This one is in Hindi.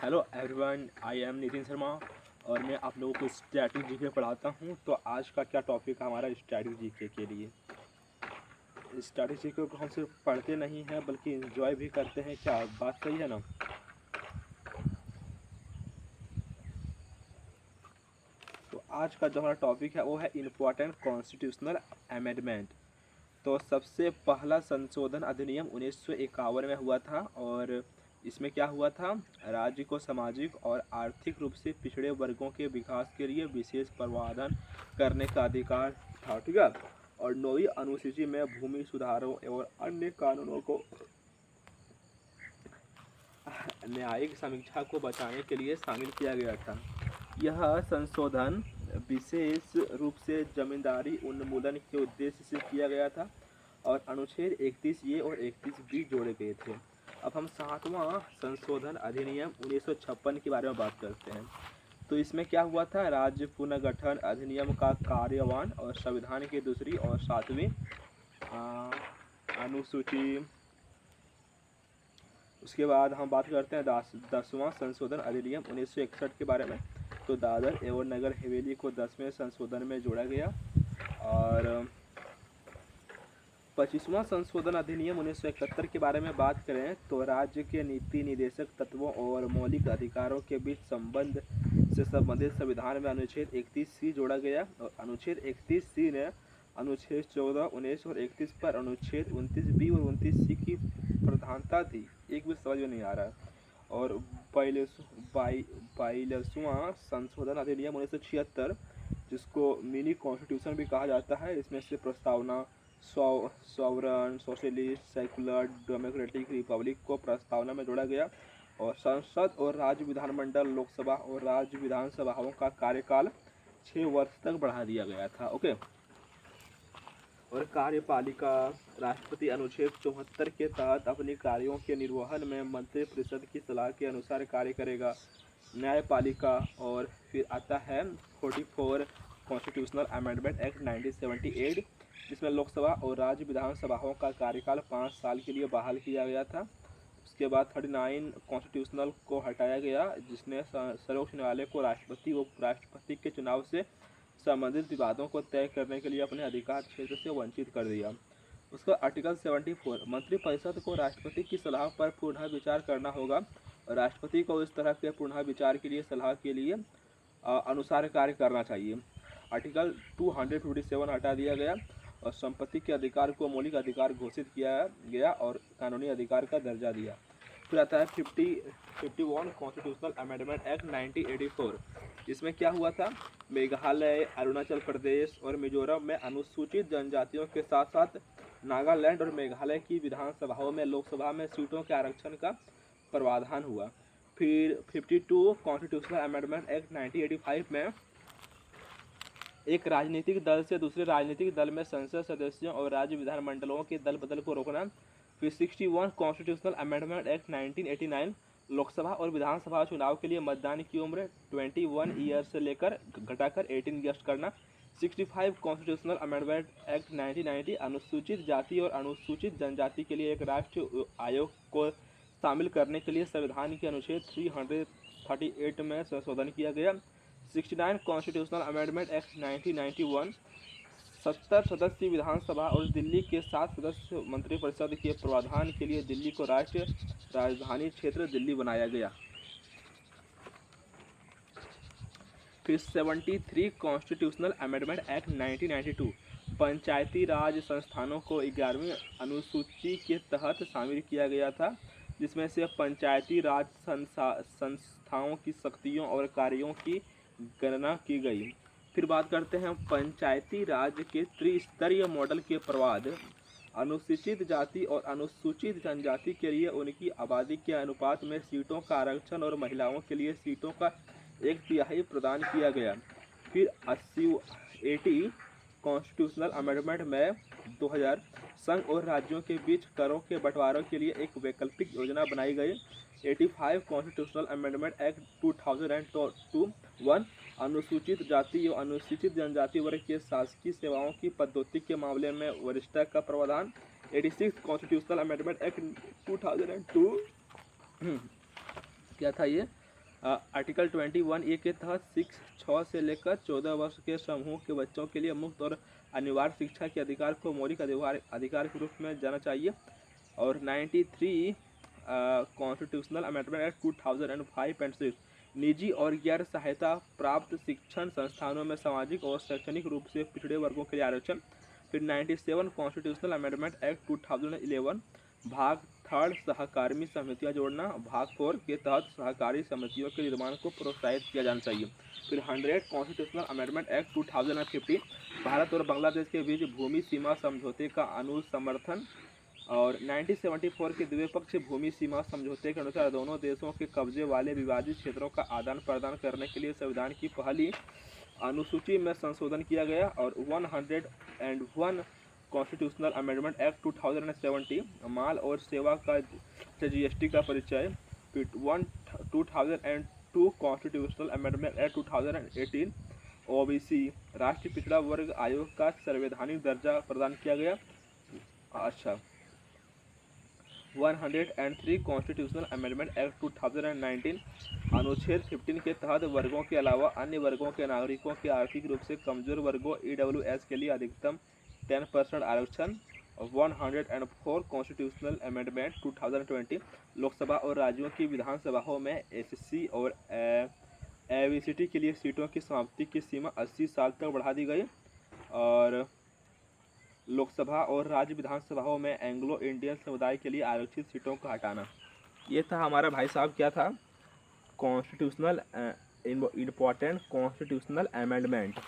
Hello everyone, I am Nitin Sharma और मैं आप लोगों को स्टैटिक जीके पढ़ाता हूँ। तो आज का क्या टॉपिक है हमारा स्टैटिक जीके के लिए। स्टैटिक जीके को हम सिर्फ पढ़ते नहीं हैं बल्कि एंजॉय भी करते हैं। क्या बात सही है ना? तो आज का जो हमारा टॉपिक है वो है इम्पोर्टेंट कॉन्स्टिट्यूशनल अमेंडमेंट। तो सबसे पहला संशोधन अधिनियम 1951 में हुआ था और इसमें क्या हुआ था, राज्य को सामाजिक और आर्थिक रूप से पिछड़े वर्गों के विकास के लिए विशेष प्रावधान करने का अधिकार था। ठीक है। और 9वीं अनुसूची में भूमि सुधारों और अन्य कानूनों को न्यायिक समीक्षा को बचाने के लिए शामिल किया गया था। यह संशोधन विशेष रूप से जमींदारी उन्मूलन के उद्देश्य से किया गया था और अनुच्छेद 31 ए और 31 बी जोड़े गए थे। अब हम 7वां संशोधन अधिनियम 1956 के बारे में बात करते हैं। तो इसमें क्या हुआ था, राज्य पुनर्गठन अधिनियम का कार्यान्वयन और संविधान की दूसरी और 7वीं अनुसूची। उसके बाद हम बात करते हैं 10वां संशोधन अधिनियम 1961 के बारे में। तो दादर एवं नगर हवेली को 10वें संशोधन में जोड़ा गया। और 25वां संशोधन अधिनियम 1971 के बारे में बात करें तो राज्य के नीति निदेशक तत्वों और मौलिक अधिकारों के बीच संबंध से संबंधित संविधान में अनुच्छेद 31C जोड़ा गया। और अनुच्छेद 31C ने अनुच्छेद 14, 19 और 31 पर अनुच्छेद 29B और 29C की प्रधानता थी। एक भी समझ में नहीं आ रहा है। और 42वां संशोधन अधिनियम 1976, जिसको मिनी कॉन्स्टिट्यूशन भी कहा जाता है, इसमें से प्रस्तावना sovereign, socialist, secular, democratic Republic को प्रस्तावना में जोड़ा गया। और संसद और राज्य विधानमंडल, लोकसभा और राज्य विधानसभाओं का कार्यकाल 6 वर्ष तक बढ़ा दिया गया था। ओके। और कार्यपालिका, राष्ट्रपति अनुच्छेद 74 के तहत अपने कार्यों के निर्वहन में मंत्रिपरिषद की सलाह के अनुसार कार्य करेगा। न्यायपालिका, और फिर आता है 44 कॉन्स्टिट्यूशनल अमेंडमेंट एक्ट 1978, जिसमें लोकसभा और राज्य विधानसभाओं का कार्यकाल 5 साल के लिए बहाल किया गया था। उसके बाद 39 कॉन्स्टिट्यूशनल को हटाया गया, जिसने सर्वोच्च न्यायालय को राष्ट्रपति व उपराष्ट्रपति के चुनाव से संबंधित विवादों को तय करने के लिए अपने अधिकार क्षेत्र से वंचित कर दिया। उसका आर्टिकल 74, मंत्रिपरिषद को राष्ट्रपति की सलाह पर पुनः विचार करना होगा और राष्ट्रपति को इस तरह के पुनः विचार के लिए सलाह के लिए अनुसार कार्य करना चाहिए। आर्टिकल 257 हटा दिया गया और संपत्ति के अधिकार को मौलिक अधिकार घोषित किया गया और कानूनी अधिकार का दर्जा दिया। फिर आता है 51 कॉन्स्टिट्यूशनल अमेंडमेंट एक्ट 1984। इसमें क्या हुआ था, मेघालय, अरुणाचल प्रदेश और मिजोरम में अनुसूचित जनजातियों के साथ साथ नागालैंड और मेघालय की विधानसभाओं में लोकसभा में सीटों के आरक्षण का प्रावधान हुआ। फिर 52 कॉन्स्टिट्यूशनल अमेंडमेंट एक्ट 1985 में एक राजनीतिक दल से दूसरे राजनीतिक दल में संसद सदस्यों और राज्य विधानमंडलों के दल बदल को रोकना। फिर 61 कॉन्स्टिट्यूशनल अमेंडमेंट एक्ट 1989, लोकसभा और विधानसभा चुनाव के लिए मतदान की उम्र 21 ईयर से लेकर घटाकर 18 ईयर्स करना। 65 कॉन्स्टिट्यूशनल अमेंडमेंट एक्ट 1990, अनुसूचित जाति और अनुसूचित जनजाति के लिए एक राष्ट्रीय आयोग को शामिल करने के लिए संविधान के अनुच्छेद 338 में संशोधन किया गया। 69 कॉन्स्टिट्यूशनल अमेंडमेंट एक्ट 1991, 70 सदस्य विधानसभा और दिल्ली के 7 सदस्य मंत्रिपरिषद के प्रावधान के लिए दिल्ली को राष्ट्रीय राजधानी क्षेत्र दिल्ली बनाया गया। फिर 73 कॉन्स्टिट्यूशनल अमेंडमेंट एक्ट 1992, पंचायती राज संस्थानों को 11वीं अनुसूची के तहत शामिल किया गया था, जिसमें से पंचायती राज संस्थाओं की शक्तियों और कार्यों की गणना की गई। फिर बात करते हैं पंचायती राज के त्रिस्तरीय मॉडल के प्रवाद। अनुसूचित जाति और अनुसूचित जनजाति के लिए उनकी आबादी के अनुपात में सीटों का आरक्षण और महिलाओं के लिए सीटों का 1/3 प्रदान किया गया। फिर 80 कॉन्स्टिट्यूशनल अमेंडमेंट में 2000 संघ और राज्यों के बीच करों के बंटवारे के लिए एक वैकल्पिक योजना बनाई गई। 85 कॉन्स्टिट्यूशनल अमेंडमेंट एक्ट 2001, अनुसूचित जाति और अनुसूचित जनजाति वर्ग के शासकीय सेवाओं की पदोन्नति के मामले में वरिष्ठता का प्रावधान। 86 कॉन्स्टिट्यूशनल अमेंडमेंट एक्ट 2002 क्या था ये, आर्टिकल 21A के तहत 6 से लेकर 14 वर्ष के समूह के बच्चों के लिए मुफ्त और अनिवार्य शिक्षा के अधिकार को मौलिक अधिकार के रूप में जाना चाहिए। और 93 कॉन्स्टिट्यूशनल अमेंडमेंट एक्ट 2005 एंड 6 निजी और गैर सहायता प्राप्त शिक्षण संस्थानों में सामाजिक और शैक्षणिक रूप से पिछड़े वर्गों के लिए आरक्षण। फिर 97 कॉन्स्टिट्यूशनल अमेंडमेंट एक्ट 2011 भाग 3 सहकारी समितियां जोड़ना। भाग 4 के तहत सहकारी समितियों के निर्माण को प्रोत्साहित किया जाना चाहिए। फिर 100 कॉन्स्टिट्यूशनल अमेंडमेंट एक्ट 2015 भारत और बांग्लादेश के बीच भूमि सीमा समझौते का अनुसमर्थन। और 1974 के द्विपक्षीय भूमि सीमा समझौते के अनुसार दोनों देशों के कब्जे वाले विवादित क्षेत्रों का आदान प्रदान करने के लिए संविधान की पहली अनुसूची में संशोधन किया गया। और 101 कॉन्स्टिट्यूशनल अमेंडमेंट एक्ट 2070 माल और सेवा का जीएसटी का परिचय। 2002 कॉन्स्टिट्यूशनल अमेंडमेंट एक्ट 2018 ओबीसी राष्ट्रीय पिछड़ा वर्ग आयोग का संवैधानिक दर्जा प्रदान किया गया। अच्छा, 103 कॉन्स्टिट्यूशनल अमेंडमेंट एक्ट 2019 अनुच्छेद 15 के तहत वर्गों के अलावा अन्य वर्गों के नागरिकों के आर्थिक रूप से कमजोर वर्गों EWS के लिए अधिकतम 10% आरक्षण। 104 कॉन्स्टिट्यूशनल अमेंडमेंट 2020 लोकसभा और राज्यों की विधानसभाओं में SC और ABCD के लिए सीटों की समाप्ति की सीमा 80 साल तक बढ़ा दी गई। और लोकसभा और राज्य विधानसभाओं में एंग्लो इंडियन समुदाय के लिए आरक्षित सीटों को हटाना। ये था हमारा भाई साहब क्या था, कॉन्स्टिट्यूशनल इम्पोर्टेंट कॉन्स्टिट्यूशनल अमेंडमेंट।